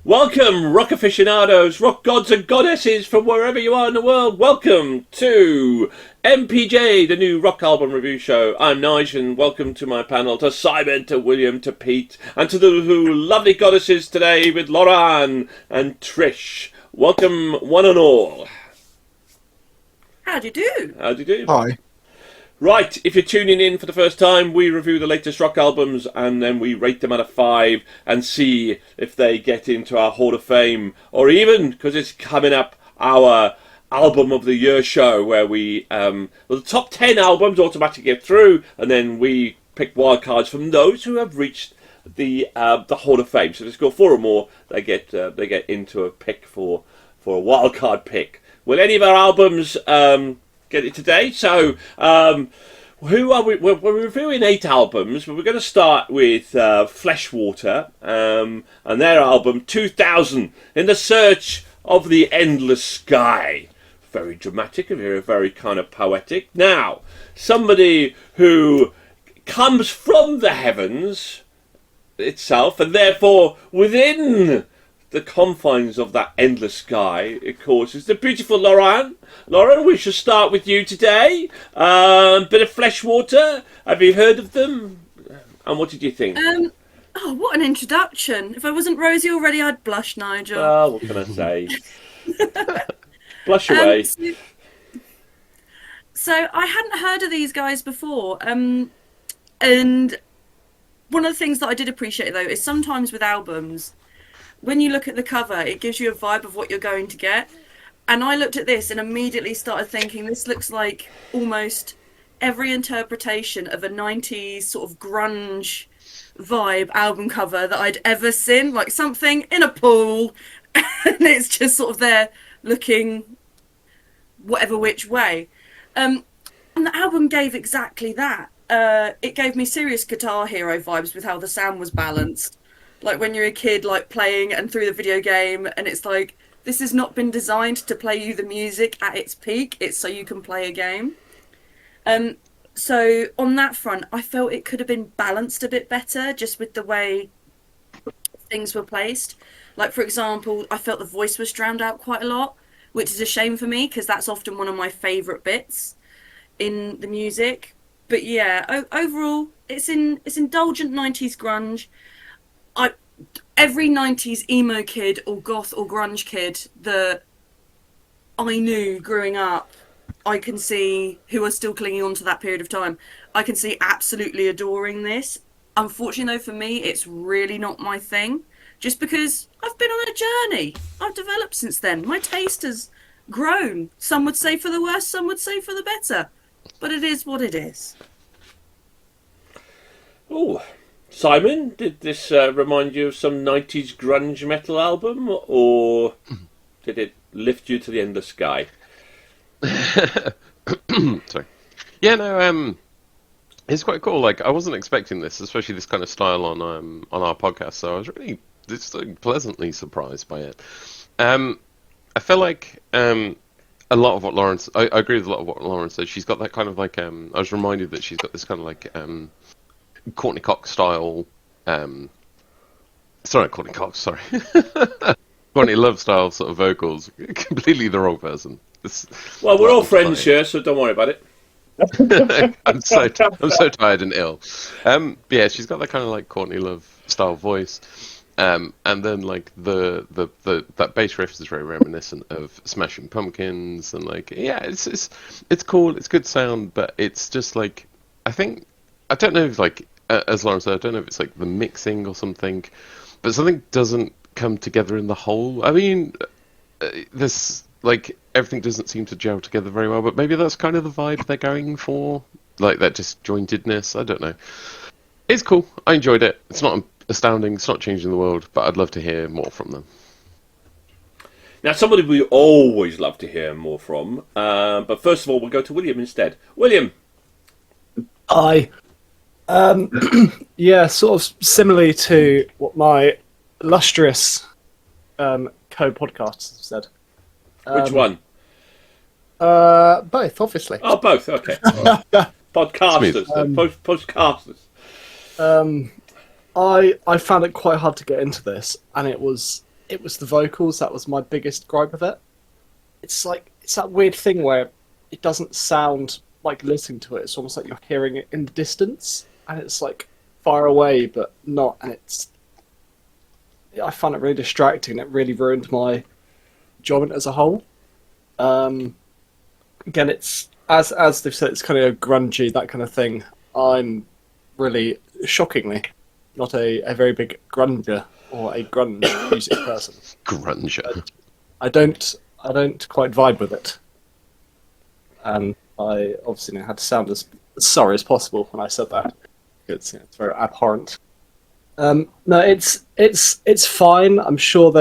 Welcome, rock aficionados, rock gods and goddesses from wherever you are in the world. Welcome to MPJ, the new rock album review show. I'm Nigel, and welcome to my panel, to Simon, to William, to Pete, and to the lovely goddesses today with Lauren and Trish. Welcome, one and all. How do you do? How do you do? Hi. Right, if you're tuning in for the first time, we review the latest rock albums and then we rate them out of 5 and see if they get into our Hall of Fame, or even, because it's coming up, our Album of the Year show where we, the top 10 albums automatically get through, and then we pick wildcards from those who have reached the Hall of Fame. So if it's got 4 or more, they get into a pick for a wildcard pick. Will any of our albums get it today? So, who are we? We're reviewing 8 albums, but we're going to start with Fleshwater and their album 2000, In the Search of the Endless Sky. Very dramatic and very kind of poetic. Now, somebody who comes from the heavens itself, and therefore within the confines of that endless sky, of course, is the beautiful Lauren. Lauren, we shall start with you today. Bit of Fleshwater. Have you heard of them? And what did you think? Oh, what an introduction. If I wasn't rosy already, I'd blush, Nigel. Oh, what can I say? Blush away. So I hadn't heard of these guys before. And one of the things that I did appreciate, though, is sometimes with albums, when you look at the cover, it gives you a vibe of what you're going to get. And I looked at this and immediately started thinking, this looks like almost every interpretation of a 90s sort of grunge vibe album cover that I'd ever seen. Like something in a pool, and it's just sort of there looking whatever which way. And the album gave exactly that. It gave me serious Guitar Hero vibes with how the sound was balanced. Like when you're a kid, like playing and through the video game, and it's like, this has not been designed to play you the music at its peak, it's so you can play a game. So on that front, I felt it could have been balanced a bit better, just with the way things were placed. Like, for example, I felt the voice was drowned out quite a lot, which is a shame for me, because that's often one of my favourite bits in the music. But yeah, overall, it's indulgent 90s grunge. Every 90s emo kid or goth or grunge kid that I knew growing up, I can see, who are still clinging on to that period of time, I can see absolutely adoring this. Unfortunately, though, for me, it's really not my thing. Just because I've been on a journey. I've developed since then. My taste has grown. Some would say for the worse, some would say for the better. But it is what it is. Oh, Simon, did this remind you of some 90s grunge metal album, or did it lift you to the endless sky? Sorry. Yeah, no, it's quite cool. Like, I wasn't expecting this, especially this kind of style on our podcast, so I was really just pleasantly surprised by it. I feel like a lot of what Lawrence... I agree with a lot of what Lawrence said. She's got that kind of like... I was reminded that she's got this kind of like... Courtney Cox style, sorry, Courtney Cox, sorry. Courtney Love style sort of vocals. Completely the wrong person. Well, we're all friends here, so don't worry about it. I'm so tired and ill. Yeah, she's got that kind of like Courtney Love style voice. And then like that bass riff is very reminiscent of Smashing Pumpkins, and like, yeah, it's cool, it's good sound, but it's just like, I don't know if, like, as Lauren said, I don't know if it's like the mixing or something, but something doesn't come together in the whole. I mean, this, like, everything doesn't seem to gel together very well, but maybe that's kind of the vibe they're going for, like that disjointedness. I don't know. It's cool. I enjoyed it. It's not astounding. It's not changing the world, but I'd love to hear more from them. Now, somebody we always love to hear more from, but first of all, we'll go to William instead. William. Hi. Yeah, sort of similarly to what my illustrious co-podcasters have said. Which one? Both, obviously. Oh, both. Okay. Podcasters. Podcasters. I found it quite hard to get into this, and it was it was the vocals that was my biggest gripe of it. It's that weird thing where it doesn't sound like listening to it. It's almost like you're hearing it in the distance, and it's like far away but not. And I found it really distracting. It really ruined my enjoyment as a whole. Again, it's as they've said, it's kind of grungy, that kind of thing. I'm really, shockingly, not a very big grunger or a grunge music person. Grunger. I don't quite vibe with it, and I obviously had to sound as sorry as possible when I said that. It's very abhorrent. No, it's fine. I'm sure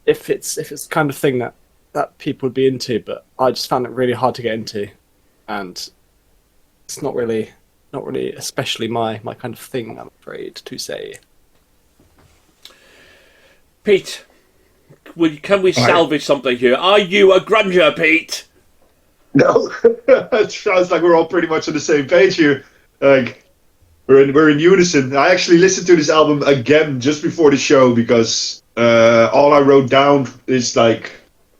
if it's the kind of thing that people would be into, but I just found it really hard to get into, and it's not really especially my kind of thing, I'm afraid to say. Pete, can we salvage something here? Are you a grunger, Pete? No, it sounds like we're all pretty much on the same page here. Like we're in unison. I actually listened to this album again just before the show because all I wrote down is like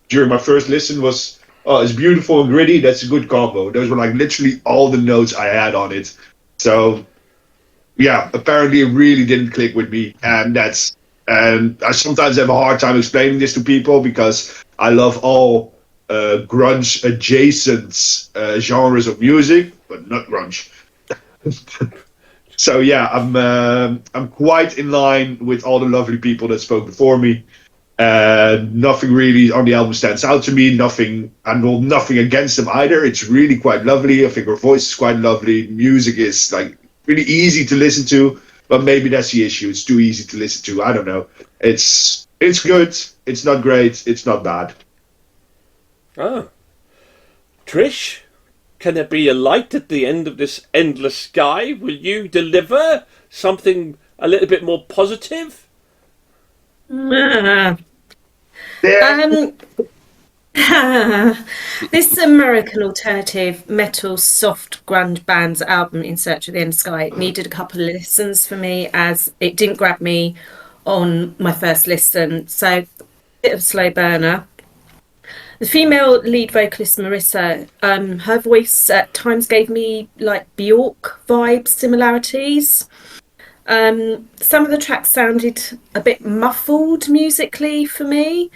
during my first listen was, "Oh, it's beautiful and gritty. That's a good combo." Those were like literally all the notes I had on it. So yeah, apparently it really didn't click with me, and I sometimes have a hard time explaining this to people because I love all grunge adjacent genres of music, but not grunge. So yeah, I'm quite in line with all the lovely people that spoke before me. Nothing really on the album stands out to me. Nothing against them either. It's really quite lovely. I think her voice is quite lovely. Music is like really easy to listen to, but maybe that's the issue. It's too easy to listen to. I don't know. It's good. It's not great. It's not bad. Oh. Trish, can there be a light at the end of this endless sky? Will you deliver something a little bit more positive? There. This American alternative metal soft grunge band's album In Search of the End Sky needed a couple of listens for me, as it didn't grab me on my first listen, so a bit of a slow burner. The female lead vocalist Marisa, her voice at times gave me like Bjork vibe similarities. Some of the tracks sounded a bit muffled musically for me.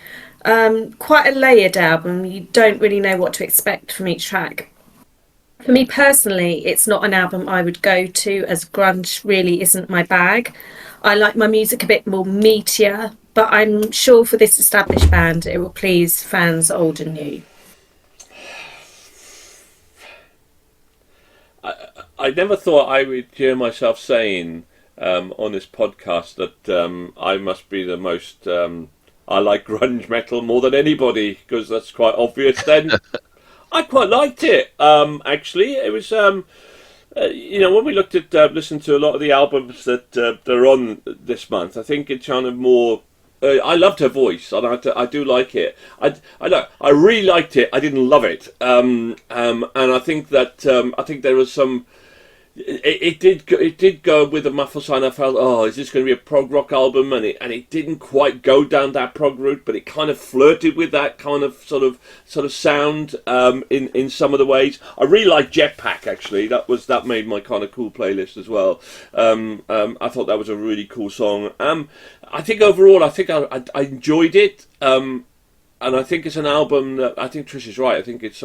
Quite a layered album. You don't really know what to expect from each track. For me personally, it's not an album I would go to, as grunge really isn't my bag. I like my music a bit more meatier, but I'm sure for this established band it will please fans old and new. I never thought I would hear myself saying on this podcast that I must be the most... I like grunge metal more than anybody, because that's quite obvious then. I quite liked it, actually. It was, when we looked at, listened to a lot of the albums that are on this month, I think it sounded more... I loved her voice, and I do like it. I really liked it. I didn't love it, and I think that I think there was some... It did go with the muffled sound. I felt, is this going to be a prog rock album? And it didn't quite go down that prog route, but it kind of flirted with that kind of sort of sound in some of the ways. I really like Jetpack, actually. That made my kind of cool playlist as well. I thought that was a really cool song. I think overall, I enjoyed it. And I think it's an album that, I think Trish is right. I think it's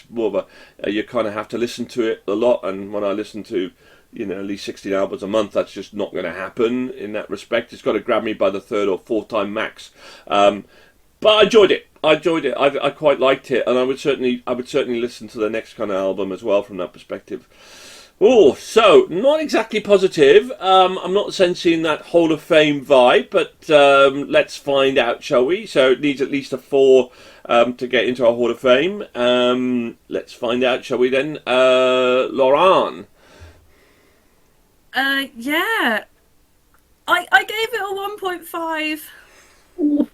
more of a, you kind of have to listen to it a lot. And when I listen to, at least 16 albums a month, that's just not going to happen in that respect. It's got to grab me by the third or fourth time max. But I enjoyed it. I quite liked it. And I would certainly listen to the next kind of album as well from that perspective. Oh, so not exactly positive. I'm not sensing that Hall of Fame vibe, but let's find out, shall we? So it needs at least a 4 to get into our Hall of Fame. Let's find out, shall we then? Lauren. Yeah. I gave it a 1.5.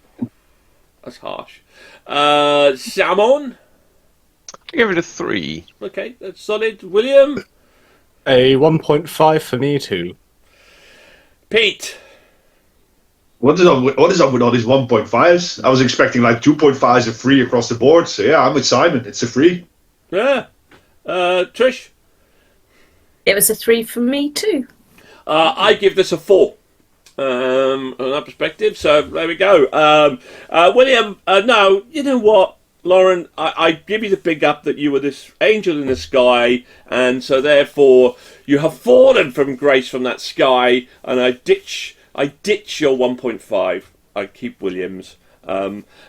That's harsh. Salmon. I give it a 3. Okay, that's solid. William. A 1.5 for me too. Pete. What is up with all these 1.5s? I was expecting like 2.5s and 3 across the board. So yeah, I'm with Simon. It's a 3. Yeah. Trish? It was a 3 from me too. I give this a 4. On that perspective, so there we go. William, no, you know what, Lauren, I give you the big up that you were this angel in the sky, and so therefore you have fallen from grace from that sky, and I ditch your 1.5. I keep Williams.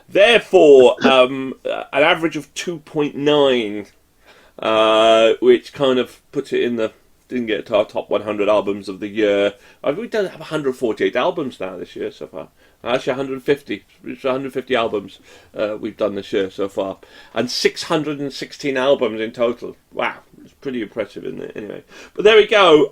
Therefore, an average of 2.9, which kind of puts it in the. Didn't get to our top 100 albums of the year. We've done 148 albums now this year so far. Actually, 150. It's 150 albums we've done this year so far, and 616 albums in total. Wow, it's pretty impressive, isn't it? Anyway, but there we go.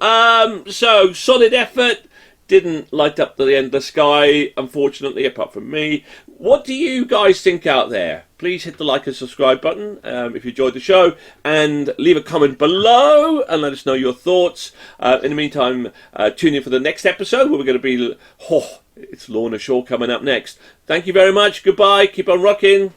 So solid effort. Didn't light up to the end of the sky, unfortunately, apart from me. What do you guys think out there? Please hit the like and subscribe button if you enjoyed the show, and leave a comment below and let us know your thoughts. In the meantime, tune in for the next episode where we're going to be... it's Lorna Shaw coming up next. Thank you very much. Goodbye. Keep on rocking.